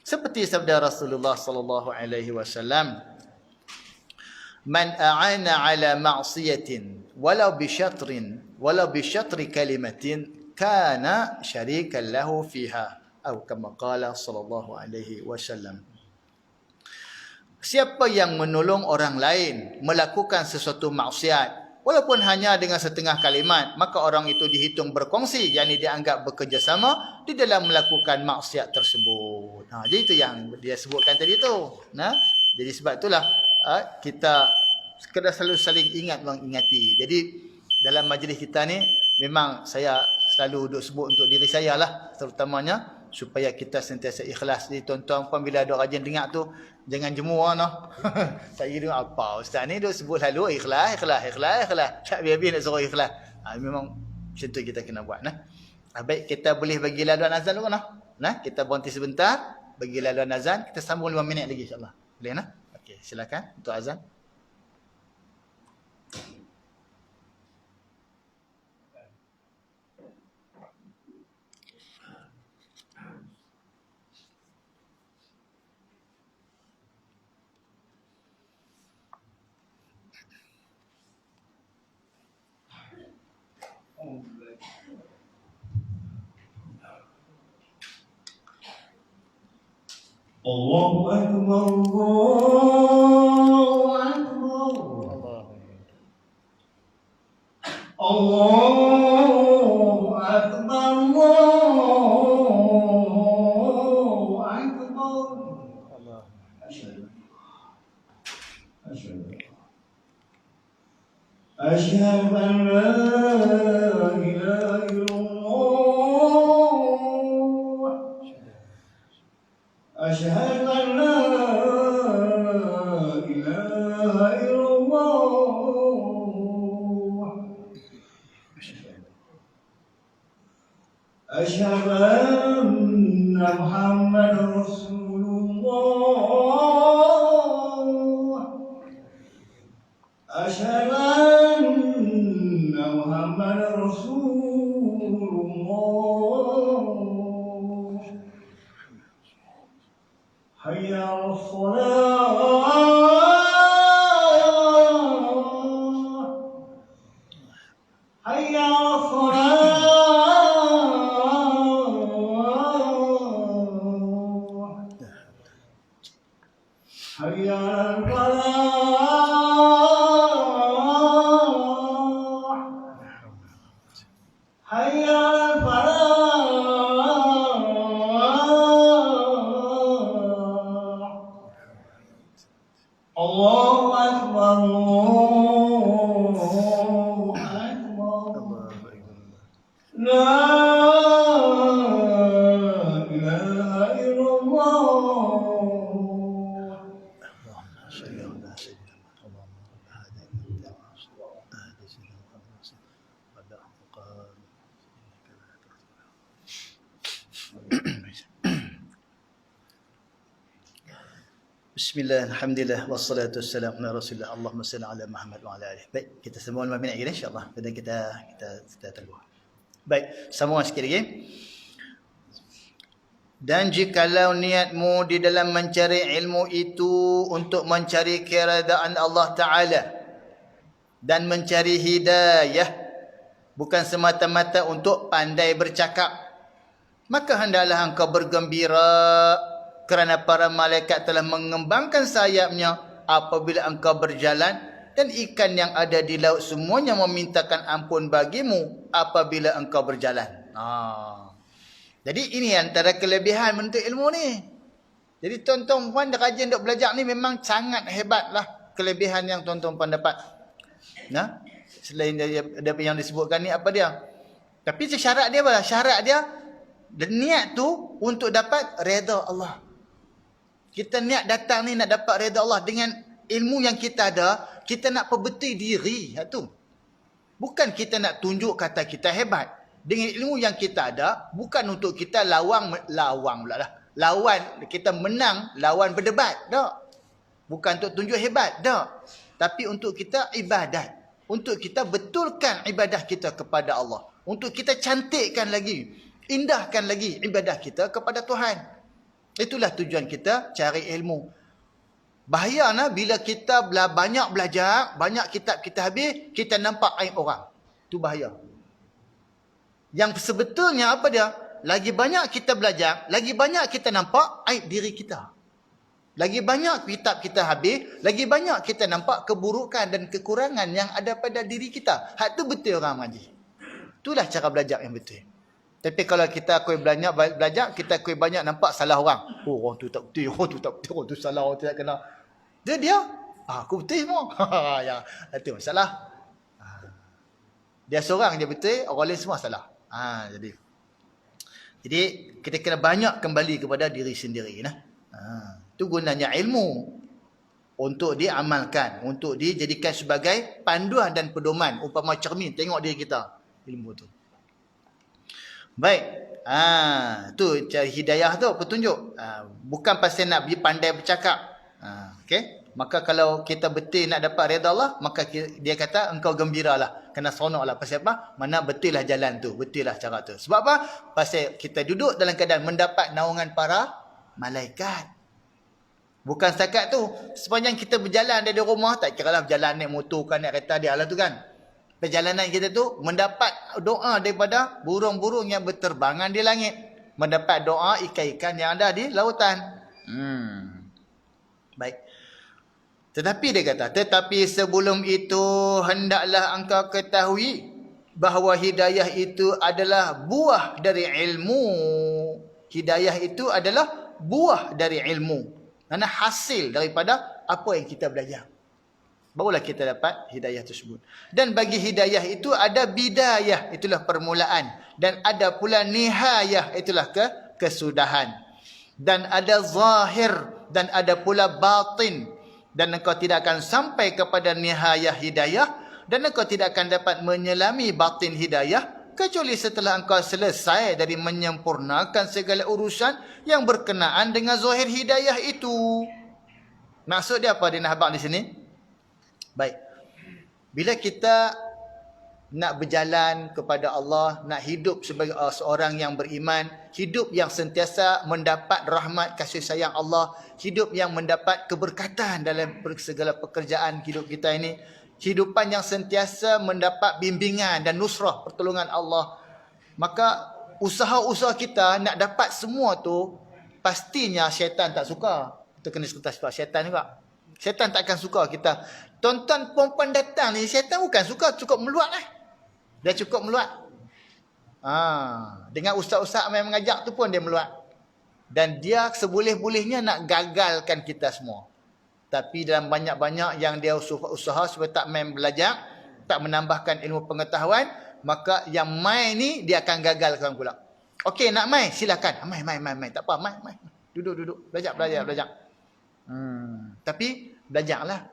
[SPEAKER 1] Seperti sabda Rasulullah sallallahu alaihi wasallam, man a'ana ala ma'siyatin walau bi syatri kalimatin kana syarikan lahu fiha, atau kama qala sallallahu alaihi wasallam. Siapa yang menolong orang lain melakukan sesuatu maksiat walaupun hanya dengan setengah kalimat, maka orang itu dihitung berkongsi, yakni dianggap bekerjasama di dalam melakukan maksiat tersebut. Jadi itu yang dia sebutkan tadi tu. Jadi sebab itulah kita kena selalu saling ingat mengingati. Jadi dalam majlis kita ni memang saya selalu duk sebut untuk diri saya lah terutamanya, supaya kita sentiasa ikhlas. Jadi tuan-tuan pun bila ada rajin dengar tu jangan jemur tak kira apa ustaz ni duk sebut lalu ikhlas. Tak habis-habis nak suruh ikhlas. Memang macam tu kita kena buat. Baik, kita boleh bagi laluan azan dulu kita berhenti sebentar, bagi laluan azan, kita sambung 5 minit lagi insya-Allah. Boleh nah? Okey, silakan untuk azan.
[SPEAKER 2] Allahu Akbar, Allahu Akbar, Allahu Akbar, Allahu Akbar. أشهد أن لا إله إلا الله أشهد أن لا إله إلا الله أشهد أن محمدا رسول الله أشهد أن محمدا رسول الله حي على الصلاة حي على الصلاة حي على الفلاح حي على الفلاح الله أكبر الله أكبر لا إله إلا الله
[SPEAKER 1] Bismillah, alhamdulillah, wassalatu wassalamu ala Rasulillah. Allahumma salli ala Muhammad wa ala alihi. Baik, kita sambung 5 minit lagi insya-Allah. Kemudian kita tunggu. Baik, sambungan sikit lagi. Dan jikalau niatmu di dalam mencari ilmu itu untuk mencari keredaan Allah Ta'ala dan mencari hidayah, bukan semata-mata untuk pandai bercakap, maka hendaklah engkau bergembira kerana para malaikat telah mengembangkan sayapnya apabila engkau berjalan, dan ikan yang ada di laut semuanya memintakan ampun bagimu apabila engkau berjalan. Jadi ini antara kelebihan menuntut ilmu ni. Jadi tuan-tuan puan rajin duk belajar ni memang sangat hebatlah kelebihan yang tuan-tuan puan dapat. Nah, selain ada yang disebutkan ni apa dia? Tapi syarat dia apa? Syarat dia niat tu untuk dapat redha Allah. Kita niat datang ni nak dapat redha Allah dengan ilmu yang kita ada, kita nak perbetul diri tu. Bukan kita nak tunjuk kata kita hebat. Dengan ilmu yang kita ada, bukan untuk kita lawan pula lah. Lawan, kita menang, lawan berdebat. Tak. Bukan untuk tunjuk hebat. Tak. Tapi untuk kita ibadat. Untuk kita betulkan ibadah kita kepada Allah. Untuk kita cantikkan lagi, indahkan lagi ibadah kita kepada Tuhan. Itulah tujuan kita cari ilmu. Bahaya bila kita banyak belajar, banyak kitab kita habis, kita nampak aib orang. Itu bahaya. Yang sebetulnya apa dia? Lagi banyak kita belajar, lagi banyak kita nampak aib diri kita. Lagi banyak kitab kita habis, lagi banyak kita nampak keburukan dan kekurangan yang ada pada diri kita. Hak tu betul orang mengaji. Itulah cara belajar yang betul. Tapi kalau kita belajar, kita banyak nampak salah orang. Oh, orang tu tak betul, orang tu tak betul, orang tu salah, orang tu tak kena. Dia, aku betul semua. Ya, itu masalah. Dia seorang je betul, orang lain semua salah. Jadi kita kena banyak kembali kepada diri sendiri. Itu gunanya ilmu. Untuk diamalkan, untuk dijadikan sebagai panduan dan pedoman. Umpama cermin, tengok diri kita. Ilmu tu. Baik. Tu hidayah tu, petunjuk. Bukan pasal nak pandai bercakap. Okey? Maka kalau kita betul nak dapat redha Allah, maka dia kata engkau gembiralah, kena seronoklah. Pasal apa? Mana betul lah jalan tu, betul lah cara tu. Sebab apa? Pasal kita duduk dalam keadaan mendapat naungan para malaikat. Bukan setakat tu, sepanjang kita berjalan dari rumah, tak kiralah berjalan naik motor kan, naik kereta, dia lah tu kan. Perjalanan kita tu mendapat doa daripada burung-burung yang berterbangan di langit, mendapat doa ikan-ikan yang ada di lautan. Baik. Tetapi dia kata, tetapi sebelum itu hendaklah engkau ketahui bahawa hidayah itu adalah buah dari ilmu. Hidayah itu adalah buah dari ilmu. Kerana hasil daripada apa yang kita belajar. Barulah kita dapat hidayah tersebut. Dan bagi hidayah itu ada bidayah, itulah permulaan. Dan ada pula nihayah, itulah kesudahan. Dan ada zahir, dan ada pula batin. Dan engkau tidak akan sampai kepada nihayah hidayah, dan engkau tidak akan dapat menyelami batin hidayah kecuali setelah engkau selesai dari menyempurnakan segala urusan yang berkenaan dengan zahir hidayah itu. Maksud dia apa dia nak habaq di sini? Baik. Bila kita nak berjalan kepada Allah, nak hidup sebagai seorang yang beriman, hidup yang sentiasa mendapat rahmat kasih sayang Allah, hidup yang mendapat keberkatan dalam segala pekerjaan hidup kita ini, kehidupan yang sentiasa mendapat bimbingan dan nusrah pertolongan Allah, maka usaha-usaha kita nak dapat semua tu, pastinya syaitan tak suka. Kita kena sekitar sebab syaitan juga. Syaitan tak akan suka kita. Tonton perempuan datang ni, syaitan bukan suka, cukup meluat lah. Dia cukup meluat. Dengan ustaz-ustaz yang mengajak tu pun dia meluat. Dan dia seboleh-bolehnya nak gagalkan kita semua. Tapi dalam banyak-banyak yang dia usaha supaya tak main belajar, tak menambahkan ilmu pengetahuan, maka yang main ni dia akan gagalkan pula. Okey, nak main, silakan. Main. Tak apa, main. Duduk. Belajar. Tapi belajarlah.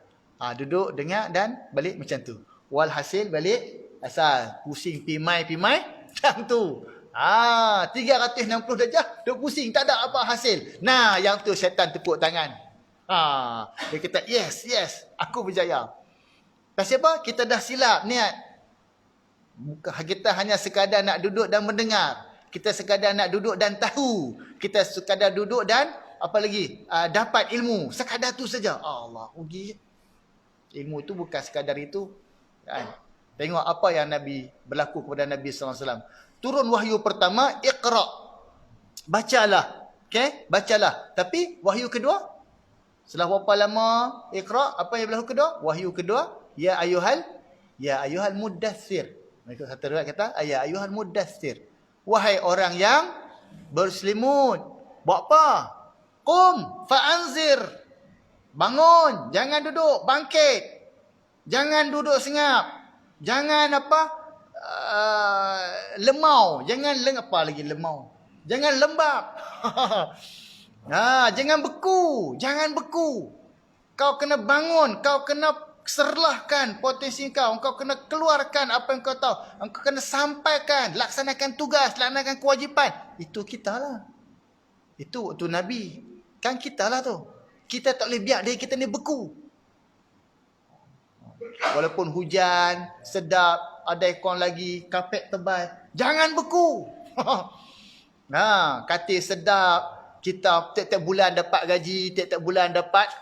[SPEAKER 1] Duduk, dengar dan balik macam tu. Walhasil balik asal pusing pimai macam tu. 360 darjah duk pusing, tak ada apa hasil. Nah, yang tu syaitan tepuk tangan. Dia kata, yes, aku berjaya. Pasal apa? Kita dah silap niat. Kita hanya sekadar nak duduk dan mendengar. Kita sekadar nak duduk dan tahu. Kita sekadar duduk dan apa lagi? Dapat ilmu. Sekadar tu saja. Allah, rugi. Ilmu itu bukan sekadar itu. Tengok apa yang Nabi berlaku kepada Nabi SAW. Turun wahyu pertama, Iqra. Bacalah. Okay? Bacalah. Tapi wahyu kedua, setelah berapa lama Iqra, apa yang berlaku kedua? Wahyu kedua, Ya ayuhal muddathir. Mereka satu riwayat kata, Ya ayuhal muddathir. Wahai orang yang berselimut. Buat apa? Qum fa'anzir. Bangun. Jangan duduk. Bangkit. Jangan duduk sengap. Jangan lemau. Jangan lemau. Jangan lembab. Jangan beku. Kau kena bangun. Kau kena serlahkan potensi kau. Kau kena keluarkan apa yang kau tahu. Kau kena sampaikan. Laksanakan tugas. Laksanakan kewajipan. Itu kita lah. Itu waktu Nabi. Kan kita lah tu. Kita tak boleh biar diri kita ni beku. Walaupun hujan, sedap, ada aircon lagi, kapet tebal. Jangan beku. Katil sedap. Kita tiap-tiap bulan dapat gaji, tiap-tiap bulan dapat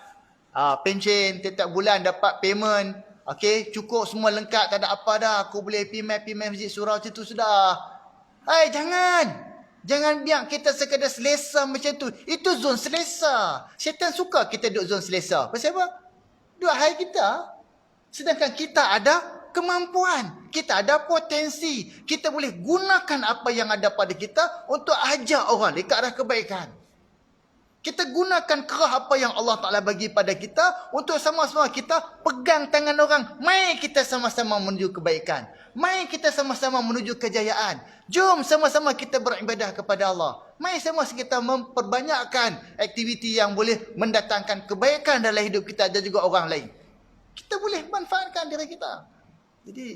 [SPEAKER 1] pension, tiap-tiap bulan dapat payment. Okey, cukup semua lengkap, tak ada apa dah. Aku boleh pergi masjid surau macam tu sudah. Jangan biar kita sekadar selesa macam tu. Itu zon selesa. Syaitan suka kita duduk zon selesa. Pasal apa? Dua hal kita. Sedangkan kita ada kemampuan. Kita ada potensi. Kita boleh gunakan apa yang ada pada kita untuk ajak orang ke arah kebaikan. Kita gunakan kerah apa yang Allah Ta'ala bagi pada kita untuk sama-sama kita pegang tangan orang. Mari kita sama-sama menuju kebaikan. Mari kita sama-sama menuju kejayaan. Jom sama-sama kita beribadah kepada Allah. Mari sama-sama kita memperbanyakkan aktiviti yang boleh mendatangkan kebaikan dalam hidup kita dan juga orang lain. Kita boleh manfaatkan diri kita. Jadi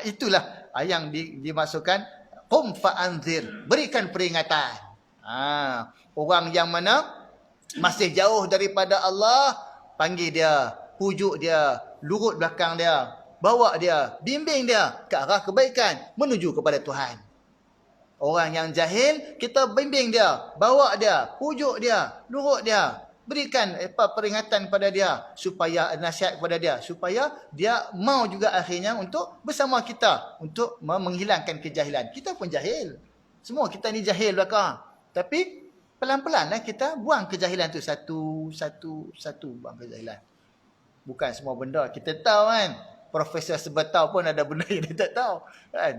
[SPEAKER 1] itulah yang dimasukkan qum fa'anzir, berikan peringatan. Orang yang mana masih jauh daripada Allah, panggil dia, pujuk dia, lurut belakang dia, bawa dia, bimbing dia ke arah kebaikan, menuju kepada Tuhan. Orang yang jahil, kita bimbing dia, bawa dia, pujuk dia, lurut dia, berikan peringatan kepada dia, supaya nasihat kepada dia, supaya dia mau juga akhirnya untuk bersama kita untuk menghilangkan kejahilan. Kita pun jahil. Semua kita ni jahil belakang. Tapi pelan-pelan kita buang kejahilan tu satu buang kejahilan. Bukan semua benda kita tahu kan. Profesor sebatau pun ada benda yang dia tak tahu kan.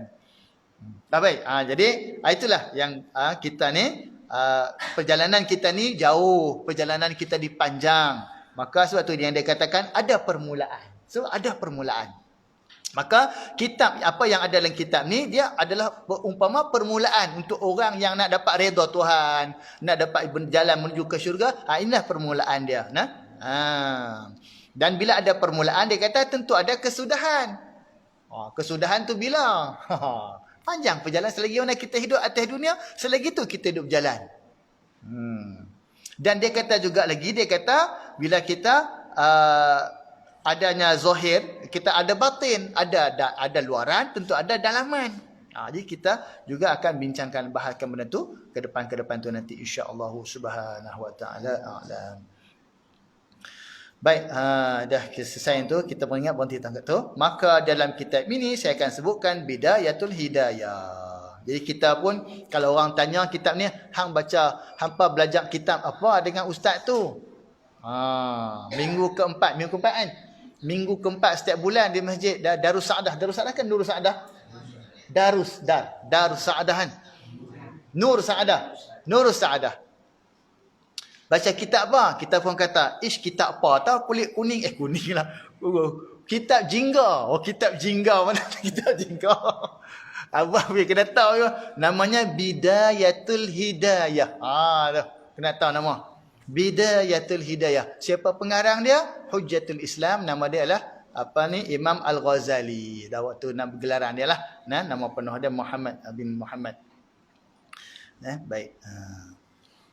[SPEAKER 1] Dah baik. Jadi itulah yang kita ni perjalanan kita ni jauh, perjalanan kita dipanjang. Maka sebab tu yang dia katakan ada permulaan. So ada permulaan. Maka kitab apa yang ada dalam kitab ni dia adalah umpama permulaan untuk orang yang nak dapat redha Tuhan, nak dapat berjalan menuju ke syurga. Inilah permulaan dia, Dan bila ada permulaan dia kata tentu ada kesudahan. Kesudahan tu bila? Panjang perjalanan selagi mana kita hidup atas dunia, selagi tu kita hidup berjalan. Dan dia kata juga lagi, dia kata bila kita adanya zahir, kita ada batin, ada luaran, tentu ada dalaman. Jadi kita juga akan bincangkan bahagian benda tu ke depan tu nanti insya-Allah Subhanahu wa taala a'lam. Baik, dah selesai tu, kita mengingat berhenti tangga tu. Maka dalam kitab ini saya akan sebutkan Bidayatul Hidayah. Jadi kita pun kalau orang tanya kitab ni, hang hampa belajar kitab apa dengan ustaz tu? Minggu keempat kan? Minggu keempat setiap bulan di masjid Darus Saadah. Darus Saadah kan Nur Saadah. Darus Saadah kan. Nur Saadah. Baca kitab apa? Kita pun kata, kitab apa? Tahu kulit kuning. Kuning lah. Kitab jingga. Kitab jingga. Mana kitab jingga? Abah boleh kena tahu. Namanya Bidayatul Hidayah. Kena tahu nama. Bidayatul Hidayah. Siapa pengarang dia? Hujjatul Islam. Nama dia adalah Imam Al-Ghazali. Dah waktu nama gelaran dia lah. Nama penuh dia Muhammad bin Muhammad. Baik.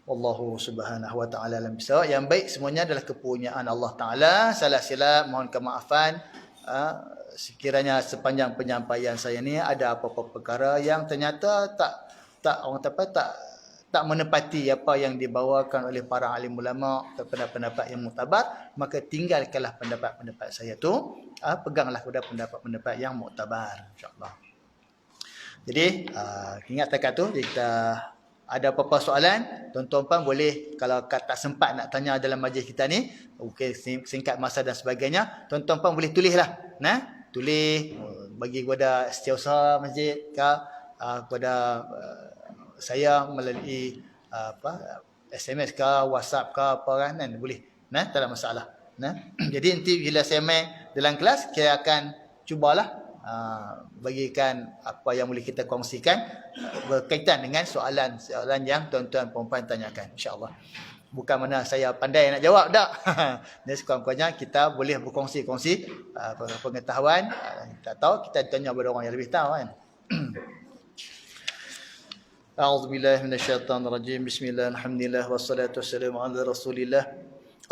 [SPEAKER 1] Wallahu subhanahu wa ta'ala alam bisawab. Yang baik semuanya adalah kepunyaan Allah Ta'ala. Salah silap, mohon kemaafan. Sekiranya sepanjang penyampaian saya ni ada apa-apa perkara yang ternyata tak menepati apa yang dibawakan oleh para alim ulama, pendapat-pendapat yang muktabar, maka tinggalkanlah pendapat-pendapat saya tu, peganglah kepada pendapat-pendapat yang muktabar, insya-Allah. Jadi ingat takat tu, kita ada apa-apa soalan, tuan-tuan boleh, kalau tak sempat nak tanya dalam majlis kita ni, okay, singkat masa dan sebagainya, tuan-tuan boleh tulislah. Tulis bagi kepada setiausaha masjid ke, kepada saya melalui SMS ke, WhatsApp ke, apa kan, boleh. Tak ada masalah. Jadi nanti bila saya main dalam kelas, kita akan cubalah bagikan apa yang boleh kita kongsikan berkaitan dengan soalan yang tuan-tuan perempuan tanyakan, insya-Allah. Bukan mana saya pandai nak jawab tak. Jadi sekurang-kurangnya kita boleh berkongsi-kongsi pengetahuan. Tak tahu kita tanya kepada orang yang lebih tahu kan. A'udzubillahi minasyaitonirrajim. Bismillah, alhamdulillah wassalatu wassalamu ala Rasulillah.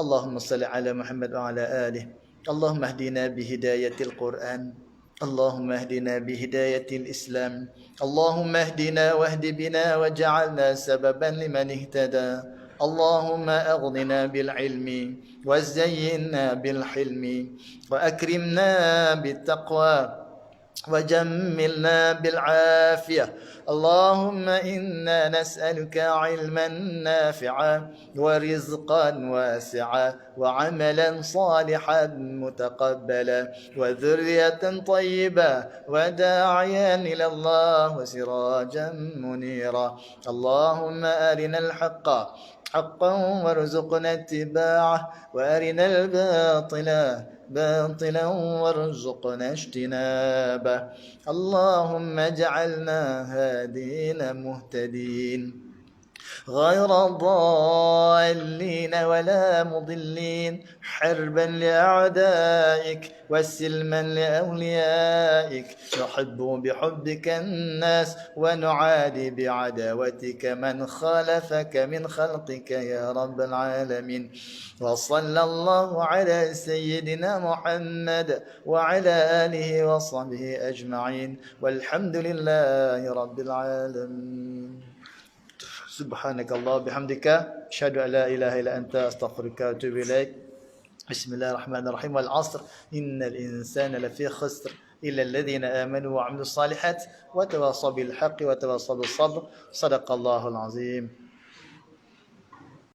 [SPEAKER 1] Allahumma shalli ala Muhammad wa ala alihi. Allahumma hdina bihidayatil Quran. اللهم اهدنا بهداية الإسلام اللهم اهدنا واهد بنا واجعلنا سببا لمن اهتدى اللهم أغننا بالعلم وزينا بالحلم وأكرمنا بالتقوى وجملنا بالعافية اللهم إنا نسألك علما نافعا ورزقا واسعا وعملا صالحا متقبلا وذرية طيبة وداعيا إلى الله وسراجا منيرا اللهم أرنا الحق حقا وارزقنا اتباعه وأرنا الباطل باطلا وارزقنا اجتنابه اللهم اجعلنا هادين مهتدين غير ضالين ولا مضلين حربا لأعدائك وسلما لأوليائك نحب بحبك الناس ونعادي بعداوتك من خالفك من خلقك يا رب العالمين وصلى الله على سيدنا محمد وعلى آله وصحبه أجمعين والحمد لله رب العالمين سبحانك الله بحمدك أشهد أن لا إله إلا أنت أستغفرك وأتوب إليك بسم الله الرحمن الرحيم والعصر إن الإنسان لفي خسر إلا الذين آمنوا وعملوا الصالحات وتواصوا بالحق وتواصوا بالصبر صدق الله العظيم